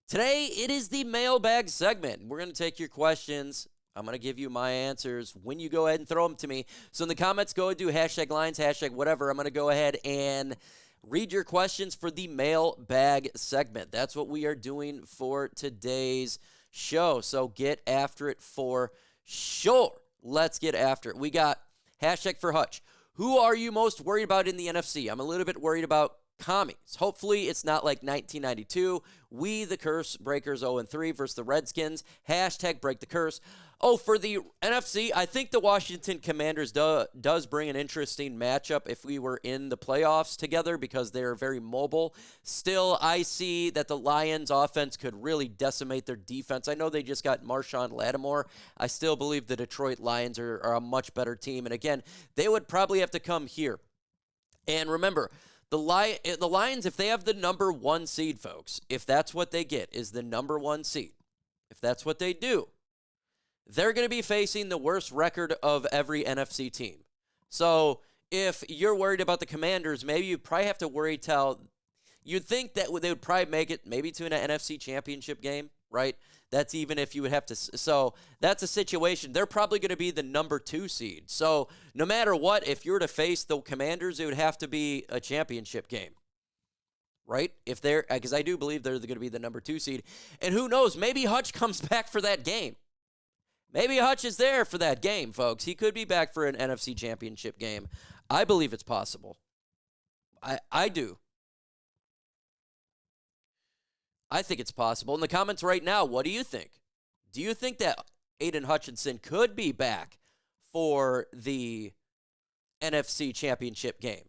Today, it is the mailbag segment. We're going to take your questions. I'm going to give you my answers when you go ahead and throw them to me. So in the comments, go and do hashtag lines, hashtag whatever. I'm going to go ahead and read your questions for the mailbag segment. That's what we are doing for today's show. So get after it for sure. Let's get after it. We got hashtag for Hutch. Who are you most worried about in the NFC? I'm a little bit worried about commies. Hopefully it's not like 1992. We, the curse breakers, 0-3 versus the Redskins. Hashtag break the curse. Oh, for the NFC, I think the Washington Commanders does bring an interesting matchup if we were in the playoffs together because they're very mobile. Still, I see that the Lions offense could really decimate their defense. I know they just got Marshawn Lattimore. I still believe the Detroit Lions are a much better team. And again, they would probably have to come here. And remember, the Lions, if they have the number 1 seed, folks, if that's what they get, is the number 1 seed, if that's what they do, they're going to be facing the worst record of every NFC team. So if you're worried about the Commanders, maybe you probably have to worry you'd think that they would probably make it maybe to an NFC championship game, right? That's even if you would have to. So that's a situation. They're probably going to be the number 2 seed. So no matter what, if you were to face the Commanders, it would have to be a championship game, right? Because I do believe they're going to be the number 2 seed. And who knows, maybe Hutch comes back for that game. Maybe Hutch is there for that game, folks. He could be back for an NFC championship game. I believe it's possible. I do. I think it's possible. In the comments right now, what do you think? Do you think that Aiden Hutchinson could be back for the NFC championship game?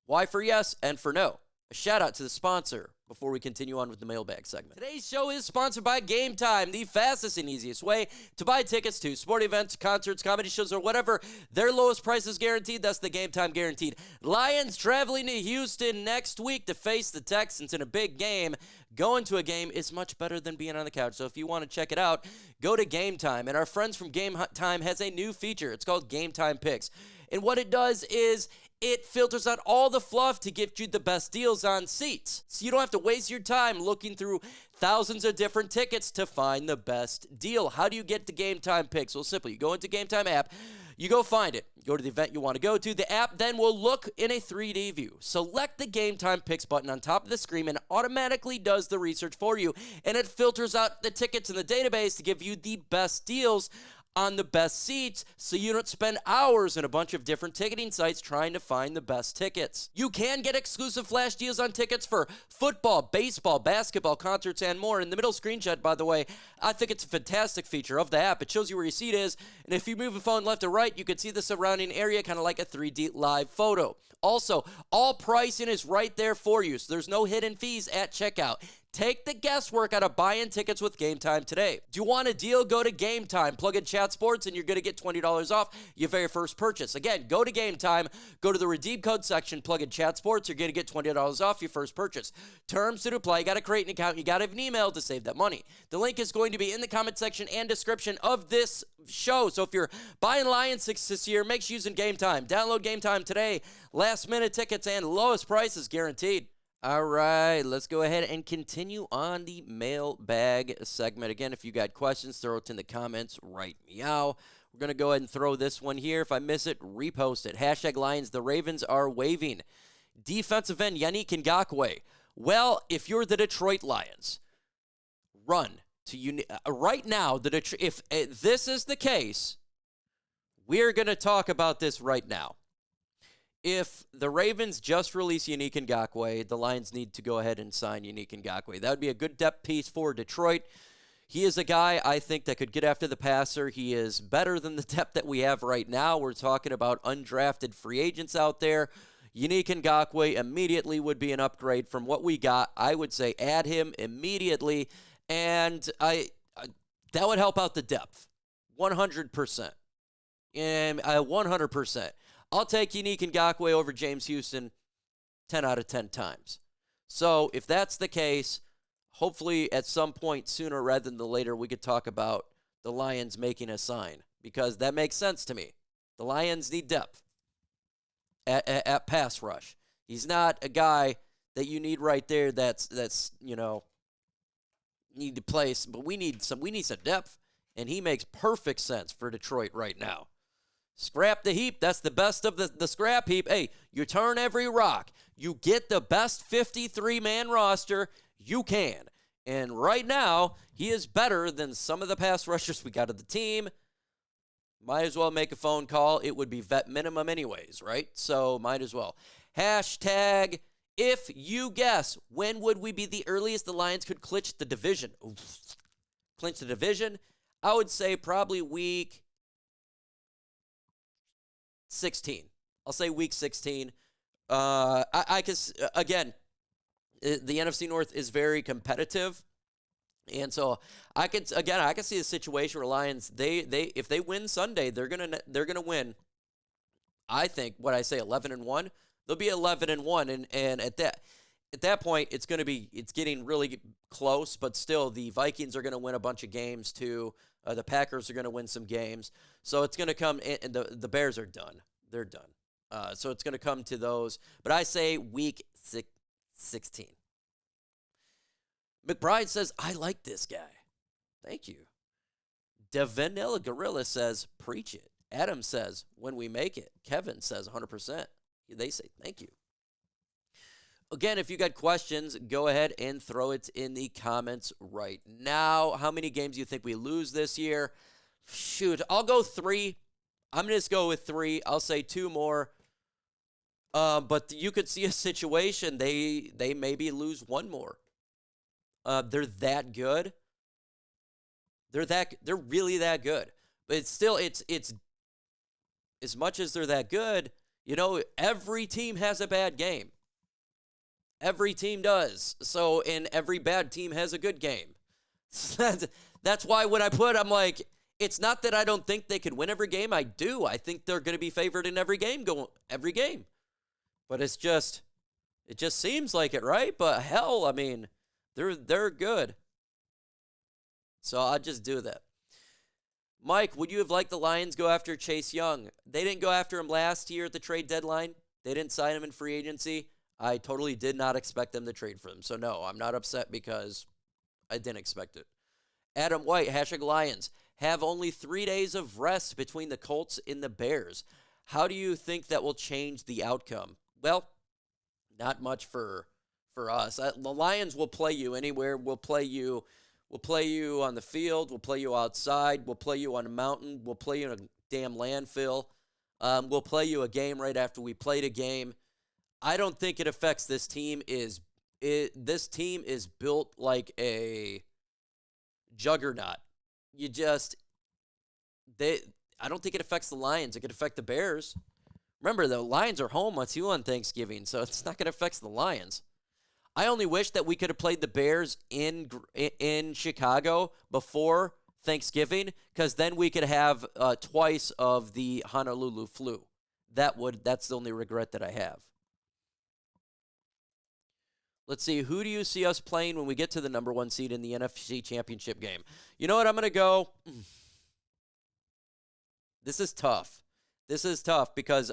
Why for yes and for no? A shout out to the sponsor before we continue on with the mailbag segment. Today's show is sponsored by Game Time, the fastest and easiest way to buy tickets to sport events, concerts, comedy shows, or whatever. Their lowest price is guaranteed. That's the Game Time guaranteed. Lions traveling to Houston next week to face the Texans in a big game. Going to a game is much better than being on the couch. So if you want to check it out, go to Game Time. And our friends from Game Time has a new feature. It's called Game Time Picks. And what it does is it filters out all the fluff to give you the best deals on seats. So you don't have to waste your time looking through thousands of different tickets to find the best deal. How do you get to Game Time Picks? Well, simply, you go into Game Time app, you go find it. Go to the event you want to go to. The app then will look in a 3D view. Select the Game Time Picks button on top of the screen and automatically does the research for you. And it filters out the tickets in the database to give you the best deals on the best seats so you don't spend hours in a bunch of different ticketing sites trying to find the best tickets. You can get exclusive flash deals on tickets for football, baseball, basketball, concerts, and more. In the middle screenshot, by the way, I think it's a fantastic feature of the app. It shows you where your seat is, and if you move the phone left or right, you can see the surrounding area kind of like a 3D live photo. Also, all pricing is right there for you, so there's no hidden fees at checkout. Take the guesswork out of buying tickets with Game Time today. Do you want a deal? Go to Game Time. Plug in Chat Sports, and you're going to get $20 off your very first purchase. Again, go to Game Time. Go to the redeem code section. Plug in Chat Sports. You're going to get $20 off your first purchase. Terms to apply. You got to create an account. You got to have an email to save that money. The link is going to be in the comment section and description of this show. So if you're buying Lions this year, make sure you're using Game Time. Download Game Time today. Last minute tickets and lowest prices guaranteed. All right, let's go ahead and continue on the mailbag segment. Again, if you got questions, throw it in the comments right meow. We're going to go ahead and throw this one here. If I miss it, repost it. Hashtag Lions, the Ravens are waving. Defensive end, Yannick Ngakoue. Well, if you're the Detroit Lions, run to right now. If this is the case, we're going to talk about this right now. If the Ravens just release Yannick Ngakoue, the Lions need to go ahead and sign Yannick Ngakoue. That would be a good depth piece for Detroit. He is a guy, I think, that could get after the passer. He is better than the depth that we have right now. We're talking about undrafted free agents out there. Yannick Ngakoue immediately would be an upgrade from what we got. I would say add him immediately, and that would help out the depth 100%. And 100%. I'll take Yannick Ngakoue over James Houston 10 out of 10 times. So if that's the case, hopefully at some point sooner rather than later, we could talk about the Lions making a sign, because that makes sense to me. The Lions need depth at pass rush. He's not a guy that you need right there that's need to place, but we need some depth, and he makes perfect sense for Detroit right now. Scrap the Heap. That's the best of the scrap heap. Hey, you turn every rock. You get the best 53-man roster you can. And right now, he is better than some of the pass rushers we got of the team. Might as well make a phone call. It would be vet minimum anyways, right? So might as well. Hashtag, if you guess, when would we be the earliest the Lions could clinch the division? Oof. Clinch the division? I would say probably week 16. I'll say week 16. I can, again, the NFC North is very competitive. And so I can see a situation where Lions, if they win Sunday, they're gonna win. I think what I say 11-1, they'll be 11-1, and at that point it's getting really close, but still the Vikings are gonna win a bunch of games too. The Packers are gonna win some games, so it's gonna come. And the Bears are done. They're done. So it's gonna come to those. But I say week 16. McBride says, I like this guy. Thank you. Vanilla Gorilla says, preach it. Adam says, when we make it. Kevin says, 100%. They say, thank you. Again, if you got questions, go ahead and throw it in the comments right now. How many games do you think we lose this year? Shoot, I'll go 3. I'm going to just go with 3. I'll say 2 more. But you could see a situation, they maybe lose 1 more. They're that good. They're really that good. But it's still it's as much as they're that good, every team has a bad game. Every team does. So, and every bad team has a good game. That's why when I'm like, it's not that I don't think they could win every game. I do. I think they're going to be favored in every game. But it just seems like it, right? But hell, I mean, they're good. So I'll just do that. Mike, would you have liked the Lions go after Chase Young? They didn't go after him last year at the trade deadline. They didn't sign him in free agency. I totally did not expect them to trade for him. So no, I'm not upset because I didn't expect it. Adam White, #Lions, have only 3 days of rest between the Colts and the Bears. How do you think that will change the outcome? Well, not much for us. The Lions will play you anywhere. We'll play you on the field. We'll play you outside. We'll play you on a mountain. We'll play you in a damn landfill. We'll play you a game right after we played a game. I don't think it affects this team. This team is built like a juggernaut. I don't think it affects the Lions. It could affect the Bears. Remember, the Lions are home on Thanksgiving, so it's not going to affect the Lions. I only wish that we could have played the Bears in Chicago before Thanksgiving, because then we could have twice of the Honolulu flu. That's the only regret that I have. Let's see. Who do you see us playing when we get to the number 1 seed in the NFC Championship game? You know what? I'm going to go. This is tough. Because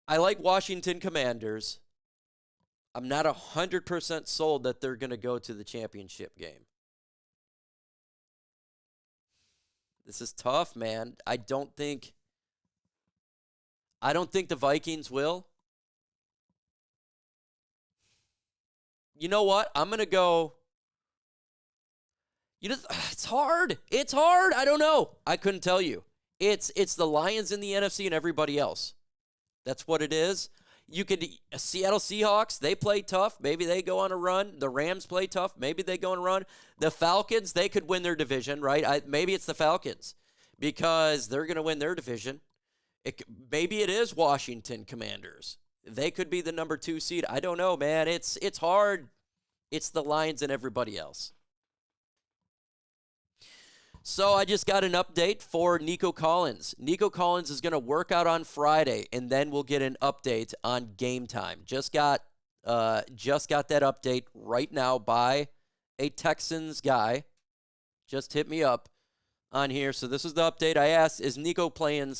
I like Washington Commanders. I'm not 100% sold that they're going to go to the championship game. This is tough, man. I don't think the Vikings will. You know what? I'm going to go. It's hard. I don't know. I couldn't tell you. It's the Lions in the NFC and everybody else. That's what it is. You could Seattle Seahawks, they play tough. Maybe they go on a run. The Rams play tough. Maybe they go on a run. The Falcons, they could win their division, right? Maybe it's the Falcons because they're going to win their division. Maybe it is Washington Commanders. They could be the number 2 seed. I don't know, man. It's hard. It's the Lions and everybody else. So I just got an update for Nico Collins. Nico Collins is going to work out on Friday, and then we'll get an update on game time. Just got that update right now by a Texans guy. Just hit me up on here. So this is the update. I asked, is Nico playing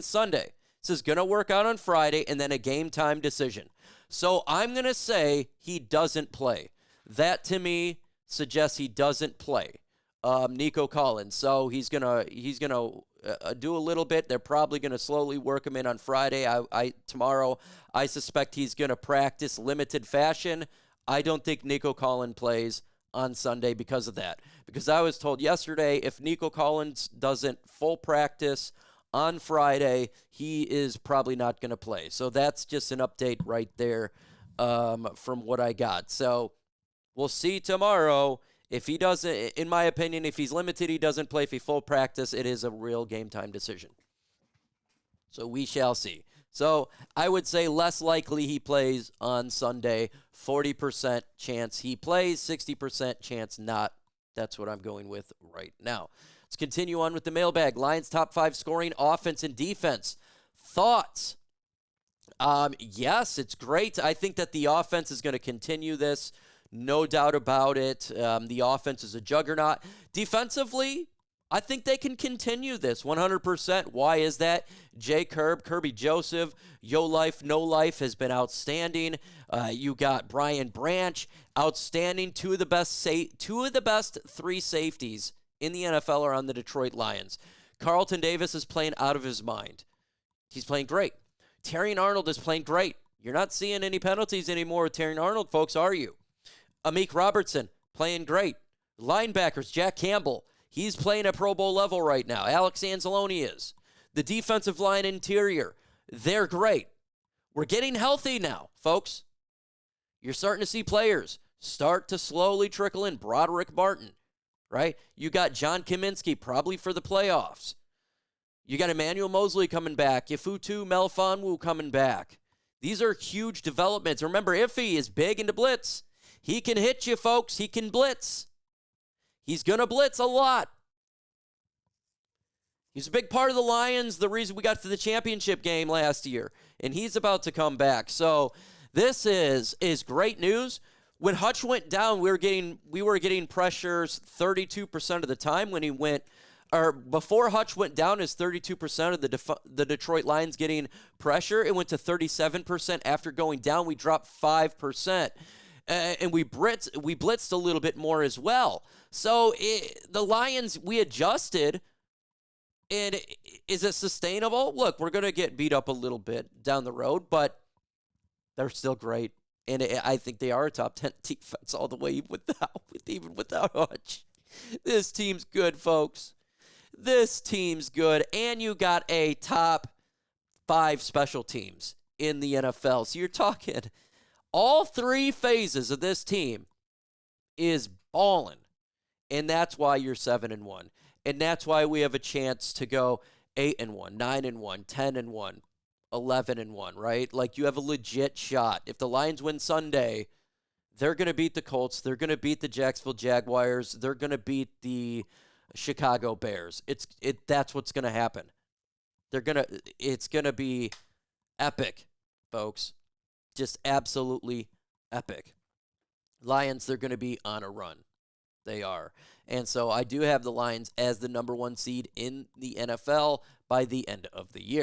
Sunday? This is going to work out on Friday, and then a game time decision. So I'm going to say he doesn't play. That, to me, suggests he doesn't play. Nico Collins. So he's gonna do a little bit. They're probably gonna slowly work him in on Friday. Tomorrow, I suspect he's gonna practice limited fashion. I don't think Nico Collins plays on Sunday because of that. Because I was told yesterday if Nico Collins doesn't full practice on Friday, he is probably not going to play. So that's just an update right there from what I got. So we'll see tomorrow. If he doesn't, in my opinion, if he's limited, he doesn't play. If he full practice, it is a real game time decision. So we shall see. So I would say less likely he plays on Sunday. 40% chance he plays, 60% chance not. That's what I'm going with right now. Let's continue on with the mailbag. Lions top 5 scoring offense and defense. Thoughts? Yes, it's great. I think that the offense is going to continue this. No doubt about it. The offense is a juggernaut. Defensively, I think they can continue this 100%. Why is that? Jay Kirby Joseph, Yo Life, No Life has been outstanding. You got Brian Branch, outstanding. Two of the best 3 safeties in the NFL are on the Detroit Lions. Carlton Davis is playing out of his mind. He's playing great. Terrion Arnold is playing great. You're not seeing any penalties anymore with Terrion Arnold, folks, are you? Amik Robertson, playing great. Linebackers, Jack Campbell, he's playing at Pro Bowl level right now. Alex Anzalone is. The defensive line interior, they're great. We're getting healthy now, folks. You're starting to see players start to slowly trickle in. Broderick Martin, right? You got John Kaminsky probably for the playoffs. You got Emmanuel Mosley coming back. Yafutu Melifonwu coming back. These are huge developments. Remember, Iffy is big into blitz. He can hit you, folks. He can blitz. He's going to blitz a lot. He's a big part of the Lions, the reason we got to the championship game last year. And he's about to come back. So this is great news. When Hutch went down, we were getting pressures 32% of the time when he went, or before Hutch went down is 32% of the Detroit Lions getting pressure. It went to 37%. After going down, we dropped 5%. And we blitzed a little bit more as well. So the Lions, we adjusted. And is it sustainable? Look, we're going to get beat up a little bit down the road, but they're still great. And I think they are a top 10 defense all the way even without Hutch. This team's good, folks. This team's good. And you got a top 5 special teams in the NFL. So you're talking all 3 phases of this team is balling. And that's why you're 7-1. And that's why we have a chance to go 8-1, 9-1, 10-1, 11-1, right? Like you have a legit shot. If the Lions win Sunday, they're going to beat the Colts. They're going to beat the Jacksonville Jaguars. They're going to beat the Chicago Bears. That's what's going to happen. It's going to be epic, folks. Just absolutely epic. Lions, they're going to be on a run. They are. And so I do have the Lions as the number 1 seed in the NFL by the end of the year.